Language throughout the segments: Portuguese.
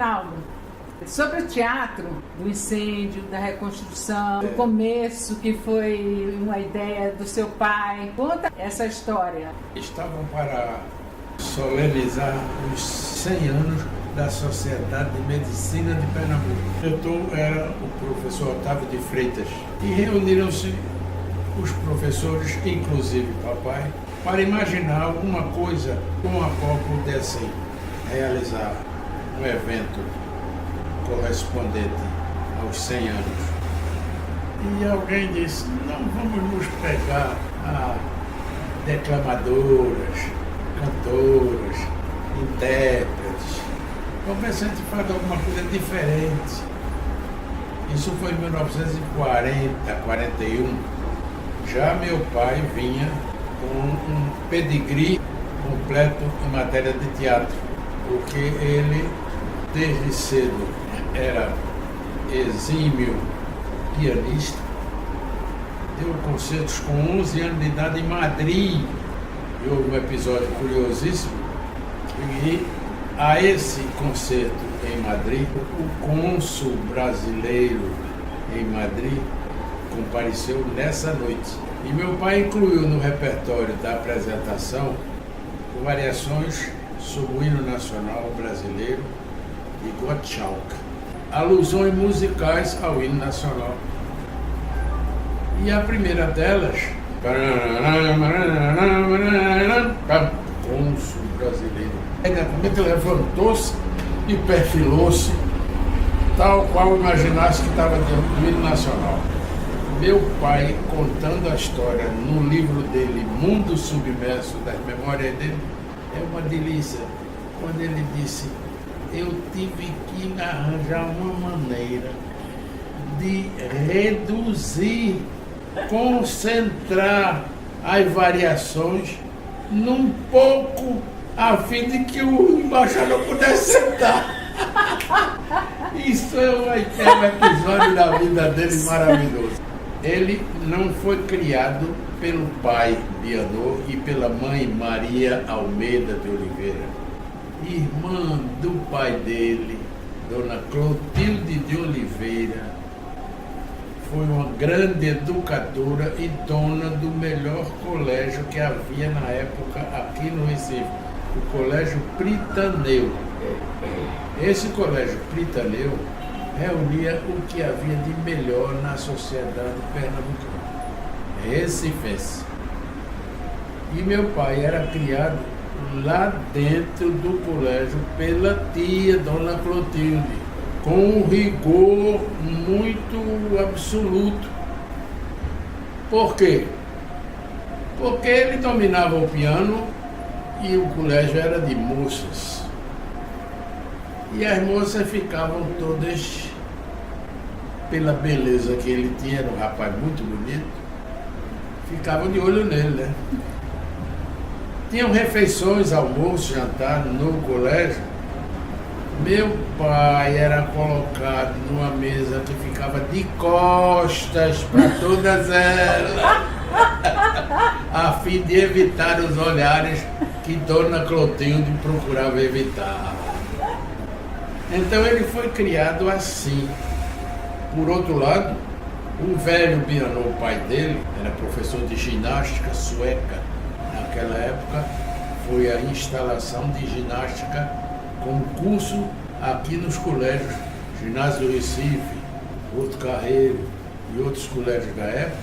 Reinaldo, sobre o teatro, do incêndio, da reconstrução, do começo, que foi uma ideia do seu pai. Conta essa história. Estavam para solenizar os 100 anos da Sociedade de Medicina de Pernambuco. O diretor era o professor Otávio de Freitas. E reuniram-se os professores, inclusive papai, para imaginar alguma coisa com a qual pudessem realizar um evento correspondente aos 100 anos. E alguém disse, não vamos nos pegar a declamadoras, cantoras, intérpretes. Vamos ver se a gente faz alguma coisa diferente. Isso foi em 1940, 41. Já meu pai vinha com um pedigree completo em matéria de teatro, porque ele, desde cedo, era exímio pianista, deu concertos com 11 anos de idade em Madrid. E houve um episódio curiosíssimo, e a esse concerto em Madrid, o cônsul brasileiro em Madrid compareceu nessa noite. E meu pai incluiu no repertório da apresentação variações sobre o hino nacional brasileiro e Gottschalk, alusões musicais ao hino nacional. E a primeira delas, cônsul brasileiro, imediatamente levantou-se e perfilou-se, tal qual imaginasse que estava dentro do hino nacional. Meu pai, contando a história no livro dele, Mundo Submerso, das memórias dele, é uma delícia. Quando ele disse, eu tive que arranjar uma maneira de reduzir, concentrar as variações num pouco, a fim de que o embaixador pudesse sentar. Isso é um episódio da vida dele maravilhoso. Ele não foi criado pelo pai Bianor e pela mãe Maria Almeida de Oliveira. Irmã do pai dele, Dona Clotilde de Oliveira, foi uma grande educadora e dona do melhor colégio que havia na época aqui no Recife, o Colégio Pritaneu. Esse colégio Pritaneu reunia o que havia de melhor na sociedade pernambucana, recifense. E meu pai era criado lá dentro do colégio pela tia Dona Clotilde, com um rigor muito absoluto. Por quê? Porque ele dominava o piano e o colégio era de moças. E as moças ficavam todas, pela beleza que ele tinha, era um rapaz muito bonito, ficavam de olho nele, né? Tinham refeições, almoço, jantar no colégio. Meu pai era colocado numa mesa que ficava de costas para todas elas, a fim de evitar os olhares que Dona Clotilde procurava evitar. Então ele foi criado assim. Por outro lado, o velho Bianor, o pai dele, era professor de ginástica sueca. Naquela época foi a instalação de ginástica como curso aqui nos colégios, Ginásio do Recife, Horto Carreiro e outros colégios da época.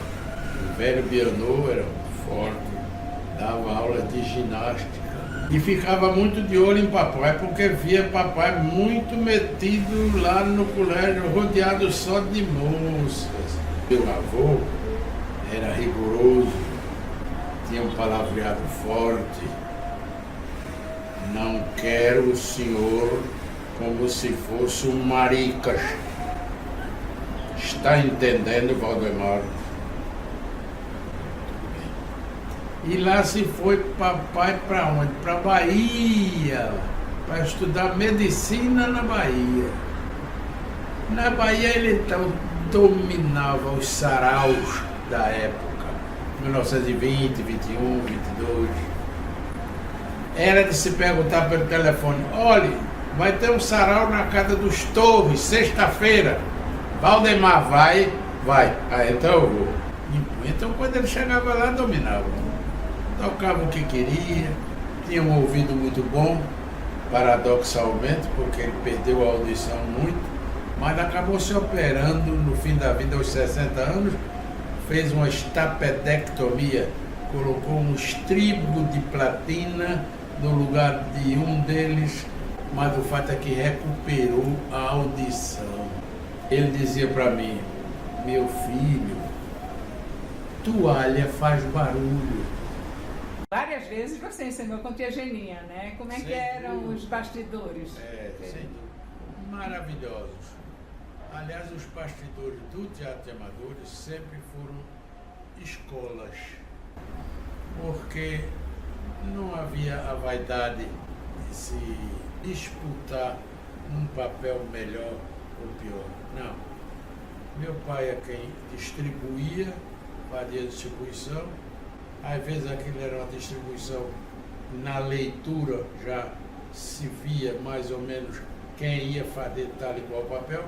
O velho Bianor era forte, dava aula de ginástica. E ficava muito de olho em papai, porque via papai muito metido lá no colégio, rodeado só de moças. Meu avô era rigoroso, tinha um palavreado forte. Não quero o senhor como se fosse um maricas. Está entendendo, Valdemar? E lá se foi papai para onde? Para Bahia, para estudar medicina na Bahia. Na Bahia ele então dominava os saraus da época, 1920, 21, 22. Era de se perguntar pelo telefone, olhe, vai ter um sarau na casa dos Torres, sexta-feira. Valdemar vai. Ah, então eu vou. Então quando ele chegava lá, dominava. Tocava o que queria, tinha um ouvido muito bom, paradoxalmente, porque ele perdeu a audição muito, mas acabou se operando no fim da vida, aos 60 anos, fez uma estapedectomia, colocou um estribo de platina no lugar de um deles, mas o fato é que recuperou a audição. Ele dizia para mim: meu filho, toalha faz barulho. Várias vezes você ensinou com tia Geninha, né? Como é que eram os bastidores? Sem dúvida. Maravilhosos. Aliás, os bastidores do Teatro de Amadores sempre foram escolas, porque não havia a vaidade de se disputar um papel melhor ou pior. Não. Meu pai é quem distribuía, fazia distribuição. Às vezes aquilo era uma distribuição, na leitura já se via mais ou menos quem ia fazer tal e qual papel,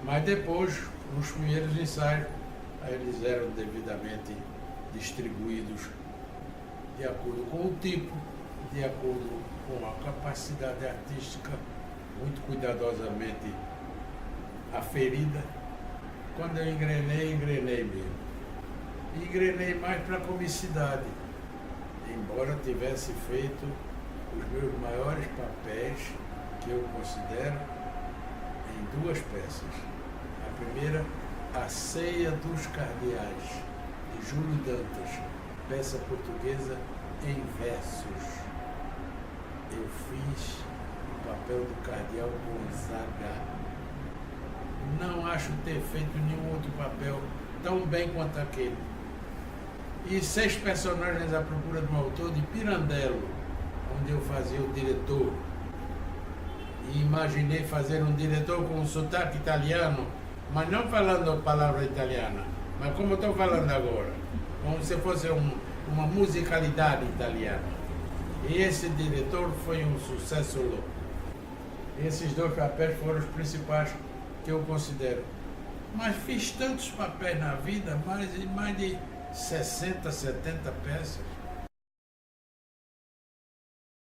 mas depois, nos primeiros ensaios, eles eram devidamente distribuídos de acordo com o tipo, de acordo com a capacidade artística, muito cuidadosamente aferida. Quando eu engrenei mesmo. E engrenei mais para a comicidade, embora tivesse feito os meus maiores papéis, que eu considero, em duas peças. A primeira, A Ceia dos Cardeais, de Júlio Dantas, peça portuguesa em versos. Eu fiz o papel do cardeal Gonzaga. Não acho ter feito nenhum outro papel tão bem quanto aquele. E 6 personagens à procura de um autor, de Pirandello, onde eu fazia o diretor. E imaginei fazer um diretor com um sotaque italiano, mas não falando a palavra italiana, mas como eu estou falando agora, como se fosse uma musicalidade italiana. E esse diretor foi um sucesso louco. Esses 2 papéis foram os principais que eu considero. Mas fiz tantos papéis na vida, mais de 60, 70 peças.